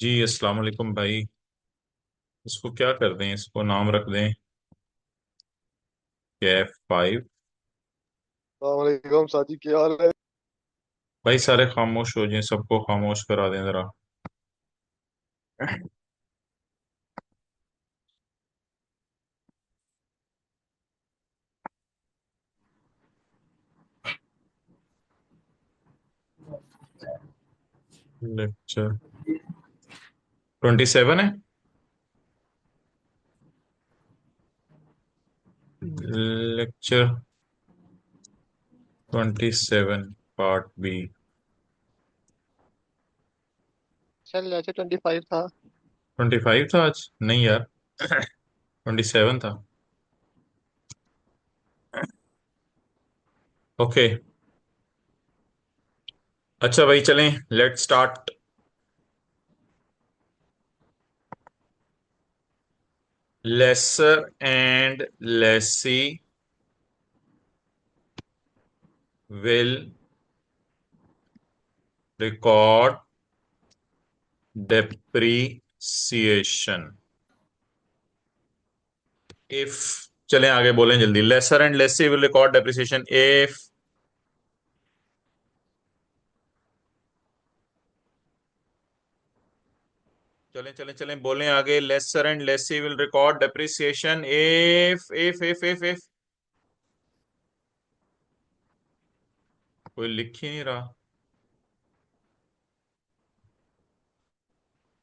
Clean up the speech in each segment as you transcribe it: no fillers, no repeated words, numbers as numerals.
जी अस्सलाम वालेकुम भाई। इसको क्या कर दें, इसको नाम रख दें F5। वालेकुम साथी, क्या हाल है? भाई सारे खामोश हो जाएं, सबको खामोश करा दें जरा। लेक्चर 27 है। Lecture 27 part B. चल ऐसे 25 था। 25 था आज? नहीं यार, 27 था। ओके। अच्छा भाई चलें, let start. Lessor and lessee will record depreciation if, चलें आगे बोलें जल्दी। Lessor and lessee will record depreciation if, चलें चलें चलें बोलें आगे। Lessor and lessee will record depreciation if. कोई लिख ही नहीं रहा,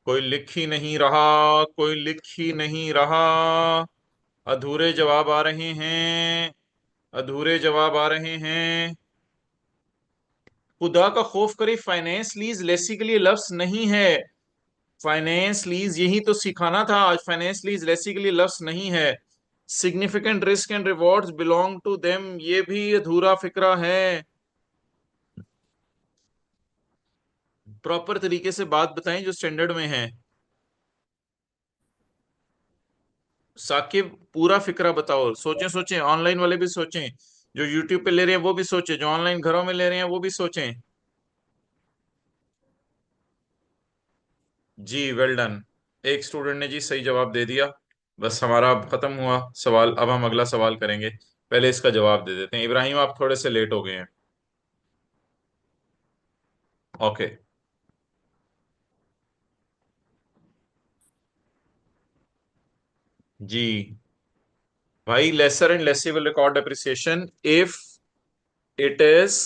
कोई लिख ही नहीं रहा, कोई लिख ही नहीं रहा। अधूरे जवाब आ रहे हैं, अधूरे जवाब आ रहे हैं। खुदा का खौफ करे, फाइनेंस लीज लेसी के लिए लफ्ज नहीं है। फाइनेंस लीज यही तो सिखाना था आज। फाइनेंस लीज लेसी के लिए लफ्ज नहीं है। Significant risk and rewards belong to them, ये भी अधूरा फिक्रा है। प्रॉपर तरीके से बात बताएं जो स्टैंडर्ड में है। साकिब पूरा फिक्रा बताओ, सोचें सोचें, ऑनलाइन वाले भी सोचें, जो यूट्यूब पे ले रहे हैं वो भी सोचें, जो ऑनलाइन घरों में ले रहे हैं वो भी सोचें। जी वेल डन। एक स्टूडेंट ने जी सही जवाब दे दिया। बस हमारा अब खत्म हुआ सवाल, अब हम अगला सवाल करेंगे। पहले इसका जवाब दे देते हैं। इब्राहिम आप थोड़े से लेट हो गए हैं। ओके। जी भाई, lessor and lessee will record depreciation if it is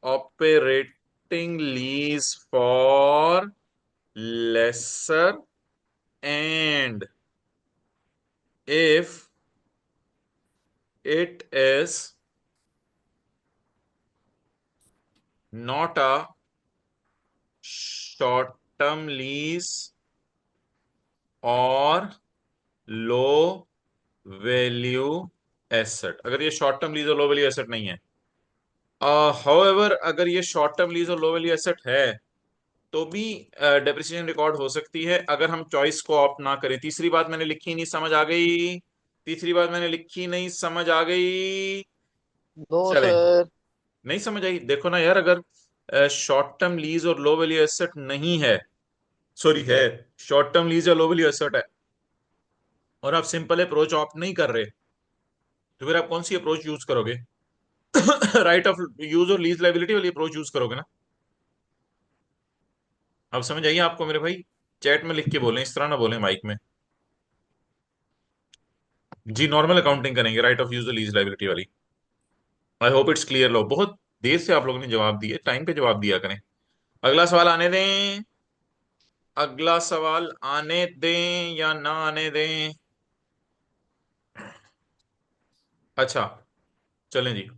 operating lease for lesser and if it is not a short term lease और लो वैल्यू एसेट, अगर ये शॉर्ट टर्म लीज और लो वैल्यू एसेट नहीं है। However अगर ये short term lease और low value asset है तो भी डेप्रिसिएशन रिकॉर्ड हो सकती है, अगर हम चॉइस को ऑप्ट ना करें। तीसरी बात मैंने लिखी नहीं, समझ आ गई? तीसरी बात मैंने लिखी नहीं, समझ आ गई? नो चले, सर। नहीं समझ आई? देखो ना यार, अगर शॉर्ट टर्म लीज और लो वैल्यू एसेट नहीं है, सॉरी है, शॉर्ट टर्म लीज या लो वैल्यू एसेट है और आप सिंपल अप्रोच ऑप्ट नहीं कर रहे, तो फिर आप कौन सी अप्रोच यूज करोगे? राइट ऑफ यूज और लीज लाइबिलिटी वाली अप्रोच यूज करोगे ना। अब समझ आइए आपको मेरे भाई? चैट में लिख के बोलें, इस तरह ना बोलें माइक में। जी नॉर्मल अकाउंटिंग करेंगे, राइट ऑफ यूज और लीज लाइबिलिटी वाली। I hope it's clear. लो बहुत देर से आप लोगों ने जवाब दिए, टाइम पे जवाब दिया करें। अगला सवाल आने दें, अगला सवाल आने दें या ना आने दें? अच्छा चलें जी।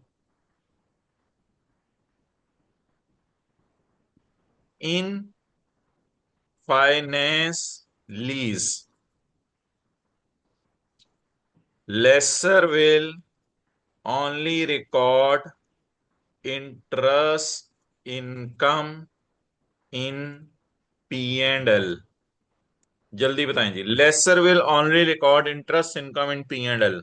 In finance lease, lessor will only record interest income in P and L. जल्दी बताएं जी, lessor will only record interest income in P and L.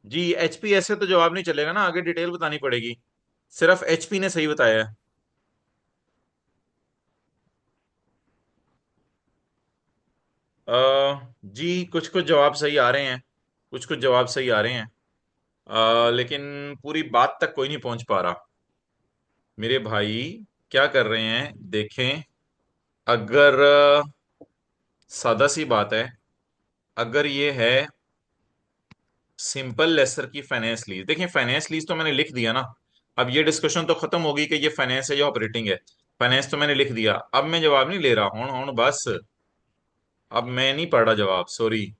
जी एचपी ऐसे तो जवाब नहीं चलेगा ना, आगे डिटेल बतानी पड़ेगी। सिर्फ एचपी ने सही बताया है। जी कुछ कुछ जवाब सही आ रहे हैं, कुछ कुछ जवाब सही आ रहे हैं। लेकिन पूरी बात तक कोई नहीं पहुंच पा रहा। मेरे भाई क्या कर रहे हैं देखें। अगर सादा सी बात है, अगर ये है सिंपल लेसर की फाइनेंस लीज, देखिए फाइनेंस लीज तो मैंने लिख दिया ना। अब ये डिस्कशन तो खत्म होगी कि ये फाइनेंस है या ऑपरेटिंग है। फाइनेंस तो मैंने लिख दिया, अब मैं जवाब नहीं ले रहा हूं बस। अब मैं नहीं पढ़ रहा जवाब, सॉरी।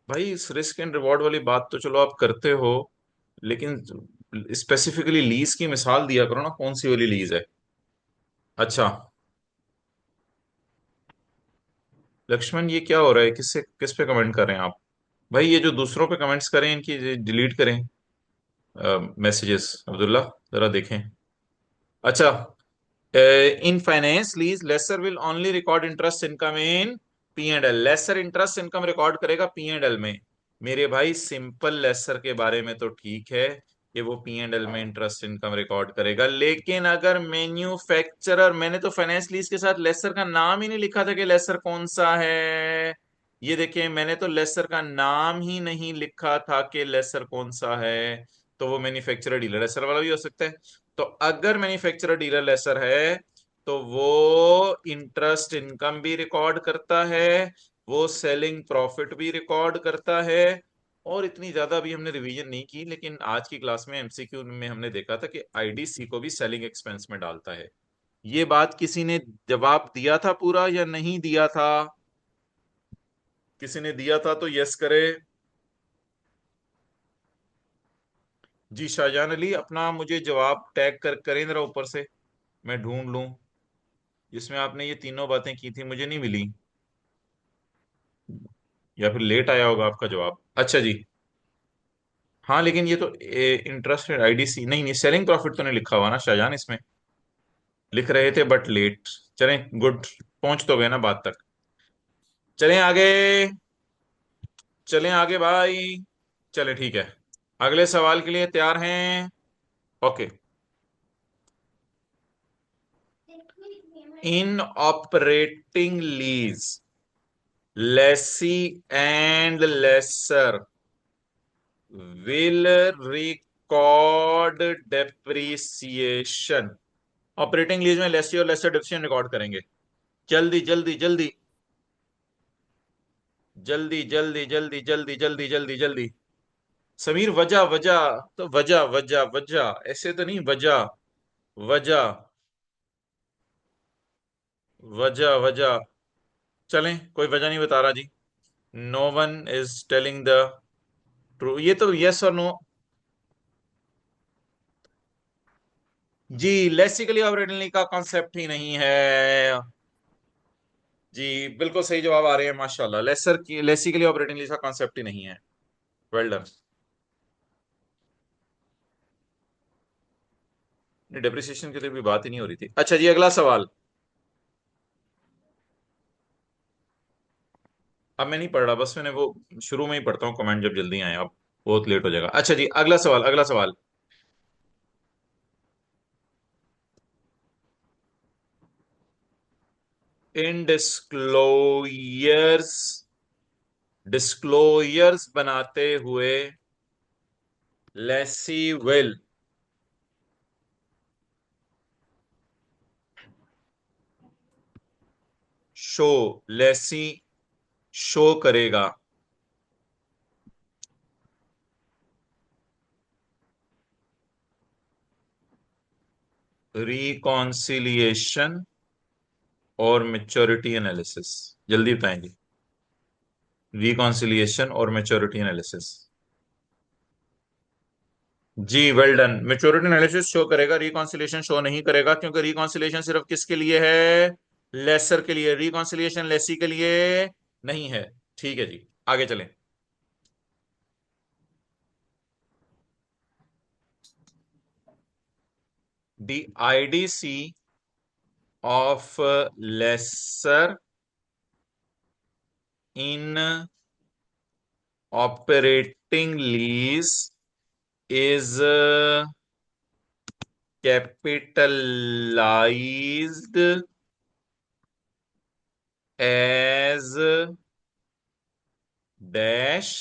भाई इस रिस्क एंड रिवॉर्ड वाली बात तो चलो आप करते हो, लेकिन स्पेसिफिकली लीज की मिसाल दिया करो ना, कौन सी वाली लीज है। अच्छा लक्ष्मण ये क्या हो रहा है, किससे किस पे कमेंट कर रहे हैं आप। भाई ये जो दूसरों पे कमेंट्स करें इनकी डिलीट करें मैसेजेस, अब्दुल्ला जरा देखें। अच्छा, in finance lease lessor will only record interest income in P and L, lessor interest income record करेगा पी एंड एल में। मेरे भाई सिंपल लेसर के बारे में तो ठीक है कि वो पी एंड एल में इंटरेस्ट इनकम रिकॉर्ड करेगा, लेकिन अगर मैन्युफैक्चरर, मैंने तो फाइनेंस लीज के साथ लेसर का नाम ही नहीं लिखा था कि लेसर कौन सा है। ये देखिए मैंने तो लेसर का नाम ही नहीं लिखा था कि लेसर कौन सा है। तो वो मैन्युफैक्चरर डीलर लेसर वाला भी हो सकता है। तो अगर मैन्युफैक्चरर डीलर लेसर है तो वो इंटरेस्ट इनकम भी रिकॉर्ड करता है, वो सेलिंग प्रॉफिट भी रिकॉर्ड करता है। और इतनी ज्यादा भी हमने रिवीजन नहीं की, लेकिन आज की क्लास में एमसीक्यू में हमने देखा था कि आईडीसी को भी सेलिंग एक्सपेंस में डालता है। ये बात किसी ने जवाब दिया था पूरा या नहीं दिया था। किसी ने दिया था तो यस करे। जी शाहजहान अली अपना मुझे जवाब टैग करें जरा ऊपर से, मैं ढूंढ लूं। जिसमें आपने ये तीनों बातें की थी मुझे नहीं मिली, या फिर लेट आया होगा आपका जवाब। अच्छा जी। हाँ लेकिन ये तो इंटरेस्ट आईडीसी नहीं, नहीं सेलिंग प्रॉफिट तो नहीं लिखा हुआ ना शाहजहान इसमें। लिख रहे थे बट लेट। चलें गुड, पहुंच तो गए ना बात तक। चलें आगे, चलें आगे भाई। चलें ठीक है, अगले सवाल के लिए तैयार हैं। Okay. In operating lease lessee and lessor will record depreciation। Operating lease में लेसी और लेसर डिप्रिसिएशन रिकॉर्ड करेंगे। जल्दी जल्दी जल्दी जल्दी जल्दी जल्दी जल्दी जल्दी जल्दी जल्दी। समीर वजह वजह, तो वजह वजह वजह ऐसे तो नहीं, वजह वजह वजह वजह। चलें कोई वजह नहीं बता रहा जी। No one is telling the true, ये तो यस और नो। जी लेसिकली ऑपरेटिंग का कॉन्सेप्ट ही नहीं है। जी बिल्कुल सही जवाब आ रहे हैं माशाल्लाह, लेसर की लेसी के लिए ऑपरेटिंग लीज का कॉन्सेप्ट ही नहीं है। Well done. डेप्रिसिएशन के लिए भी बात ही नहीं हो रही थी। अच्छा जी अगला सवाल। अब मैं नहीं पढ़ रहा, बस मैंने वो शुरू में ही पढ़ता हूँ कमेंट जब जल्दी आए, अब बहुत लेट हो जाएगा। अच्छा जी अगला सवाल, अगला सवाल। इन डिस्क्लोयर्स, डिस्क्लोयर्स बनाते हुए lessee will show, lessee show करेगा रिकॉन्सिलिएशन और मेच्योरिटी एनालिसिस। जल्दी बताएंगे, रिकॉन्सिलिएशन और मेच्योरिटी एनालिसिस। जी well done. Maturity analysis show करेगा, रिकॉन्सिलिएशन शो नहीं करेगा, क्योंकि रिकॉन्सिलिएशन सिर्फ किसके लिए है, लेसर के लिए, रिकॉन्सिलिएशन लेसी के लिए नहीं है। ठीक है जी आगे चलें। The IDC of lessor in operating lease is capitalized as dash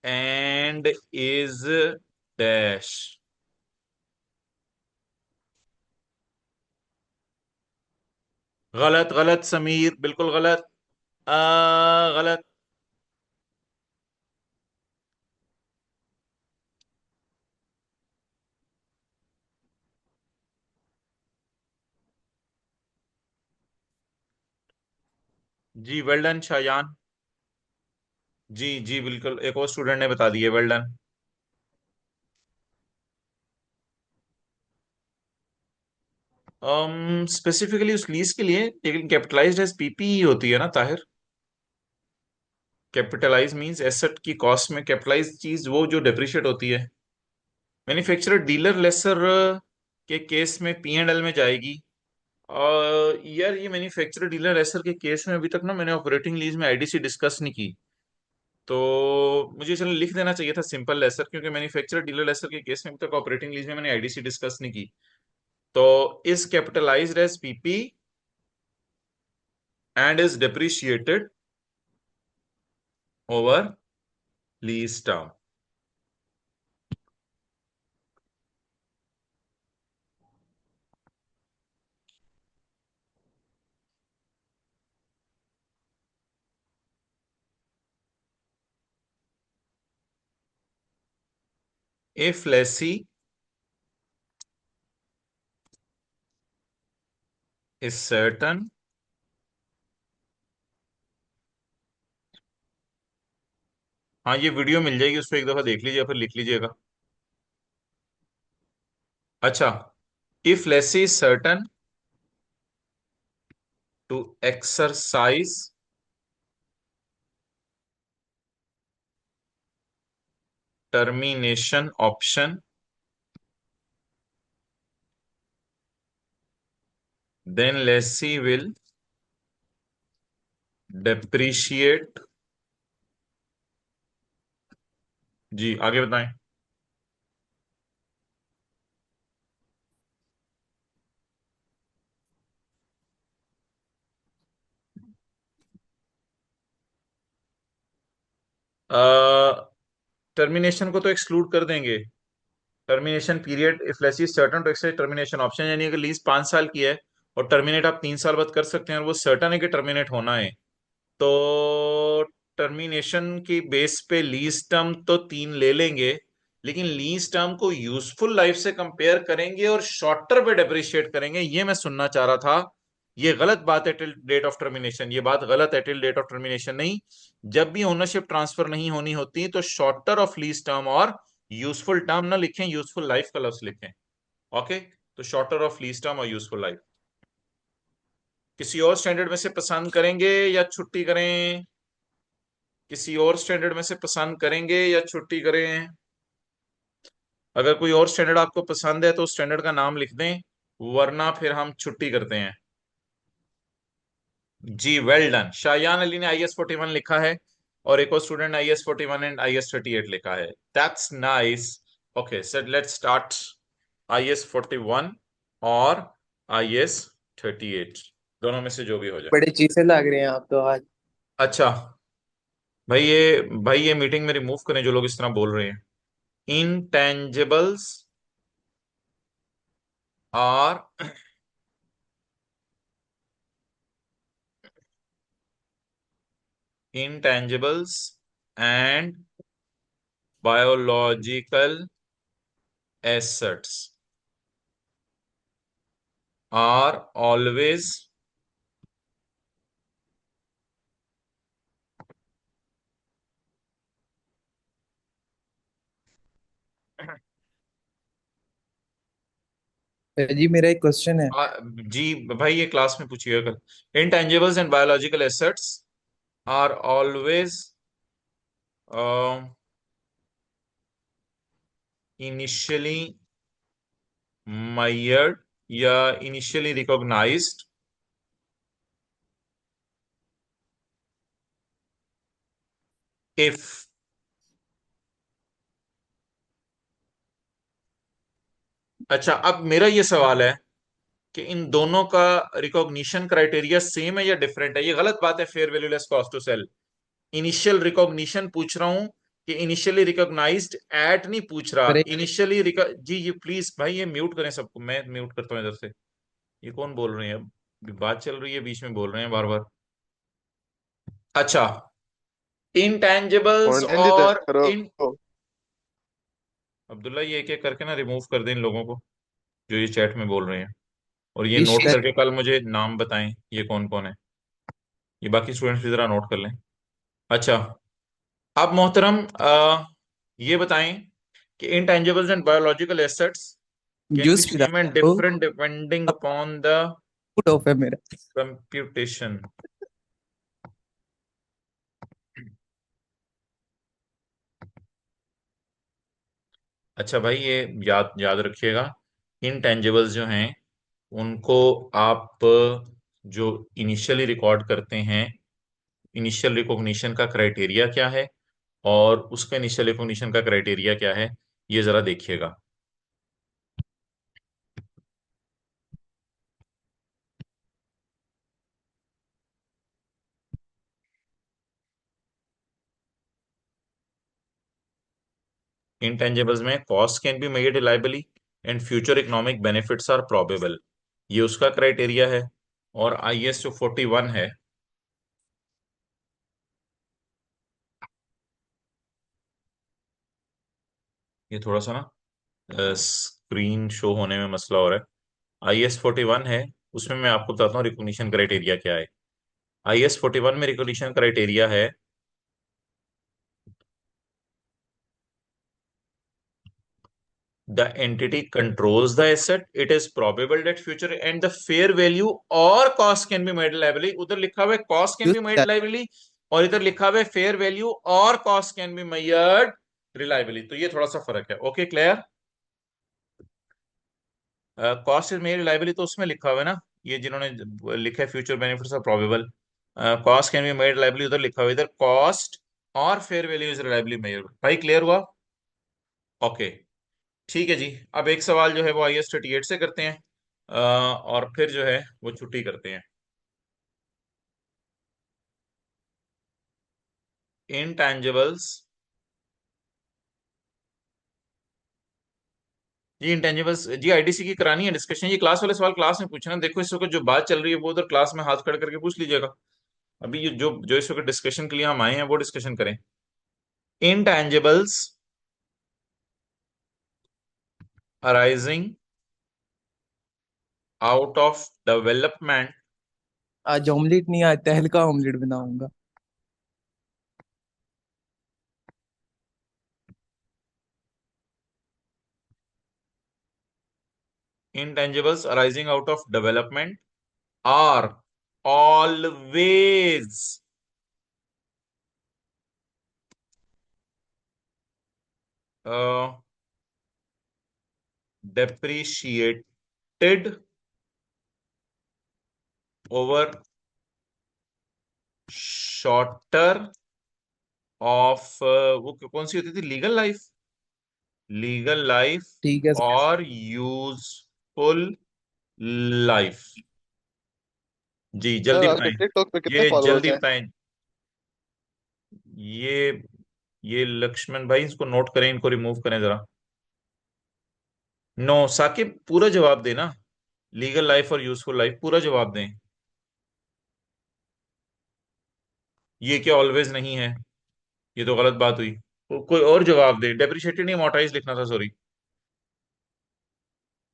and is dash। गलत गलत समीर, बिल्कुल गलत। गलत। जी वेल डन शायान। जी जी बिल्कुल, एक और स्टूडेंट ने बता दिए, वेल डन। स्पेसिफिकली उस लीज के लिए, लेकिन कैपिटलाइज्ड एज पीपी ही होती है ना ताहिर। कैपिटलाइज मींस एसेट की कॉस्ट में कैपिटलाइज चीज वो जो डेप्रिशिएट होती है। मैन्युफैक्चरर डीलर लेसर के केस में पी एंड एल में जाएगी। यार ये मैन्युफैक्चरर डीलर लेसर के केस में अभी तक ना मैंने ऑपरेटिंग लीज में आईडीसी डिस्कस नहीं की। तो मुझे चलो लिख देना चाहिए था सिंपल लेसर, क्योंकि मैन्युफैक्चरर डीलर लेसर के केस में अभी तक ऑपरेटिंग लीज में मैंने आईडीसी डिस्कस नहीं की। तो is capitalized as PP and is depreciated over lease term. If lessee is certain, हाँ ये वीडियो मिल जाएगी, उसको एक दफा देख लीजिए फिर लिख लीजिएगा। अच्छा, if lessee is certain to exercise termination option, then lessee will depreciate। जी आगे बताएं। टर्मिनेशन को तो एक्सक्लूड कर देंगे। Termination period if lessee certain to exercise termination option, यानी अगर लीज 5 साल की है और टर्मिनेट आप 3 साल बाद कर सकते हैं और वो सर्टन है कि टर्मिनेट होना है, तो टर्मिनेशन की बेस पे लीज टर्म तो 3 ले लेंगे, लेकिन लीज टर्म को यूजफुल लाइफ से कंपेयर करेंगे और शॉर्टर पे डेप्रिशिएट करेंगे, ये मैं सुनना चाह रहा था। ये गलत बात है टिल डेट ऑफ टर्मिनेशन, ये बात गलत है, टिल डेट ऑफ टर्मिनेशन नहीं। जब भी ओनरशिप ट्रांसफर नहीं होनी होती तो शॉर्टर ऑफ लीज टर्म और यूजफुल टर्म ना लिखें, यूजफुल लाइफ का लफ्ज लिखें। ओके, तो शॉर्टर ऑफ लीज टर्म और यूजफुल लाइफ। किसी और स्टैंडर्ड में से पसंद करेंगे या छुट्टी करें? किसी और स्टैंडर्ड में से पसंद करेंगे या छुट्टी करें? अगर कोई और स्टैंडर्ड आपको पसंद है तो स्टैंडर्ड का नाम लिख दें, वरना फिर हम छुट्टी करते हैं। जी वेल डन। शायान अली ने IS 41 लिखा है और एक और स्टूडेंट ने IS 41 एंड IS 38 लिखा है। That's nice. Okay sir, let's start. IS 41 और IS 38, दोनों में से जो भी हो जाए। बड़ी चीजें लग रही हैं आप तो आज। अच्छा भाई ये मीटिंग में रिमूव करें जो लोग इस तरह बोल रहे हैं। intangibles are intangibles and biological assets are always जी मेरा एक क्वेश्चन है। जी भाई ये क्लास में पूछिएगा कल। intangibles and biological assets are always initially measured या initially recognized if अच्छा, अब मेरा ये सवाल है कि इन दोनों का रिकॉग्निशन क्राइटेरिया सेम है या डिफरेंट है? ये गलत बात है fair value less cost to sell. Initial recognition पूछ रहा हूं कि इनिशियली रिकॉग्नाइज्ड एट नहीं पूछ रहा, पर एक इनिशियली जी ये प्लीज भाई ये म्यूट करें सबको, मैं म्यूट करता हूँ इधर से। ये कौन बोल रहे हैं? अभी बात चल रही है बीच में बोल रहे हैं बार बार। अच्छा, इनटैंजिबल्स कॉन्टेंट ही और करो। इन अब्दुल्ला ये एक एक करके ना रिमूव कर दे इन लोगों को जो ये चैट में बोल रहे हैं, और ये इस नोट तरह करके कल मुझे नाम बताएं ये कौन कौन है। ये बाकी स्टूडेंट्स भी जरा नोट कर लें। अच्छा, अब मोहतरम ये बताएं कि intangibles and biological assets can be juice पिला same and वो different depending upon the food of है मेरा। computation। अच्छा भाई, ये याद याद रखिएगा, intangibles जो हैं उनको आप जो इनिशियली रिकॉर्ड करते हैं, इनिशियल रिकॉग्निशन का क्राइटेरिया क्या है और उसका इनिशियल रिकॉग्निशन का क्राइटेरिया क्या है, ये जरा देखिएगा। इंटेंजिबल्स में cost can be made reliably and future economic benefits are probable, ये उसका क्राइटेरिया है। और IS जो 41 है, ये थोड़ा सा ना स्क्रीन शो होने में मसला हो रहा है। IS 41 है, उसमें मैं आपको बताता हूँ रिकॉग्निशन क्राइटेरिया क्या है। IS 41 में रिकॉग्निशन क्राइटेरिया है the entity controls the asset, it is probable that future and the fair value or cost can be made liability। उधर लिखा हुआ है cost can juice be made पिला liability और इधर लिखा हुआ है fair value और cost can be measured reliably, तो ये थोड़ा सा फर्क है। Okay clear? Cost is made reliably तो उसमें लिखा हुआ है ना, ये जिन्होंने लिखा है future benefits are probable, cost can be made reliably उधर लिखा हुआ है, इधर कॉस्ट और fair value is reliably measured. भाई क्लियर हुआ? ओके, ठीक है जी। अब एक सवाल जो है वो IS 38 से करते हैं, और फिर जो है वो छुट्टी करते हैं। इंटेंजिबल्स, जी इंटेंजिबल्स जी IDC की करानी है डिस्कशन, ये क्लास वाले सवाल क्लास में पूछना। देखो इस वक्त जो बात चल रही है वो उधर क्लास में हाथ खड़े करके पूछ लीजिएगा। अभी ये जो जो इस वक्त डिस्कशन के लिए हम आए हैं वो डिस्कशन करें। Intangibles arising out of development, आज ऑमलेट नहीं आता, हल्का ऑमलेट बनाऊंगा। intangibles arising out of development are always uh, depreciated over shorter of वो कौन सी होती थी, लीगल लाइफ, लीगल लाइफ ठीक है। और यूजफुल लाइफ। जी सर जल्दी आपके बताएं, टिकटॉक पे कितने ये फॉलोअर्स जल्दी हैं? बताएं। ये ये लक्ष्मण भाई इसको नोट करें, इनको रिमूव करें जरा। नो साकिब पूरा जवाब देना, लीगल लाइफ और यूजफुल लाइफ पूरा जवाब दें। ये क्या ऑलवेज नहीं है? ये तो गलत बात हुई। कोई और जवाब दे, डेप्रिशिएटेड नहीं अमोर्टाइज लिखना था, सॉरी।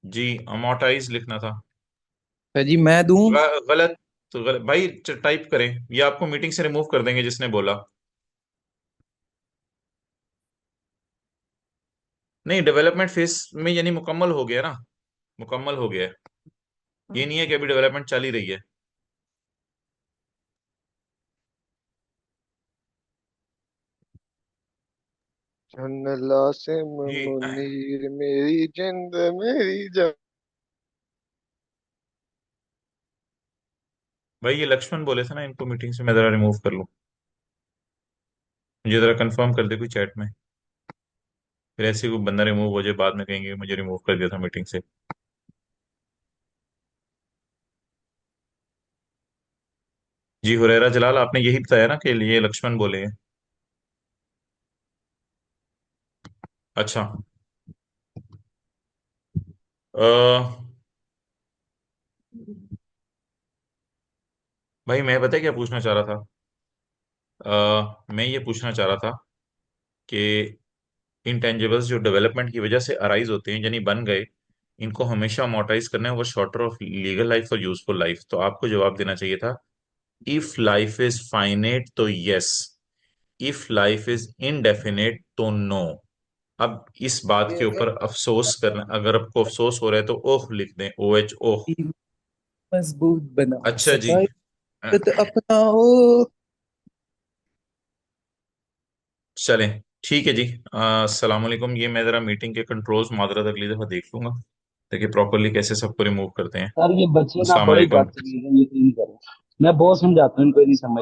जी अमोर्टाइज लिखना था। सर जी मैं दूं? गलत, तो गलत भाई, टाइप करें, ये आपको मीटिंग से रिमूव कर देंगे जिसने बोला। नहीं, डेवलपमेंट फेज में यानी मुकम्मल हो गया ना, मुकम्मल हो गया है, ये नहीं है कि अभी डेवलपमेंट चल ही रही है। जन्नला से जी मुनीर मेरी जिंद मेरी जान। भाई, ये लक्ष्मण बोले थे ना इनको मीटिंग से मैं जरा रिमूव कर लूं, मुझे जरा कंफर्म कर दे कोई चैट में। फिर ऐसे कोई बंदा रिमूव हो जाए, बाद में कहेंगे मुझे रिमूव कर दिया था मीटिंग से। जी हुरैरा जलाल, आपने यही बताया ना कि ये लक्ष्मण बोले हैं? अच्छा। अ, भाई मैं पता है क्या पूछना चाह रहा था? मैं ये पूछना चाह रहा था कि इंटेंजिबल्स जो डेवलपमेंट की वजह से अराइज होते हैं, यानी बन गए, इनको हमेशा अमोर्टाइज करना है वो शॉर्टर ऑफ लीगल लाइफ और यूजफुल लाइफ। तो आपको जवाब देना चाहिए था इफ लाइफ इज फाइनेट तो yes, if life is indefinite तो नो। अब इस बात के ऊपर अफसोस करना, अगर आपको अफसोस हो रहा है तो ओह लिख दें, ओ एच ओह। मजबूत बना अच्छा जी। सका इज्जत अपनाओ। चलें, ठीक है जी। अस्सलाम वालेकुम। ये मैं जरा मीटिंग के कंट्रोल्स माजरत अगली दफा देख लूंगा, ताकि प्रॉपरली कैसे सबको रिमूव करते हैं। सर ये बच्चे ना अस्सलाम बड़े वालेकुम। बदतमीज हैं, ये नहीं करें। मैं बहुत समझाता हूँ, इनको नहीं समझ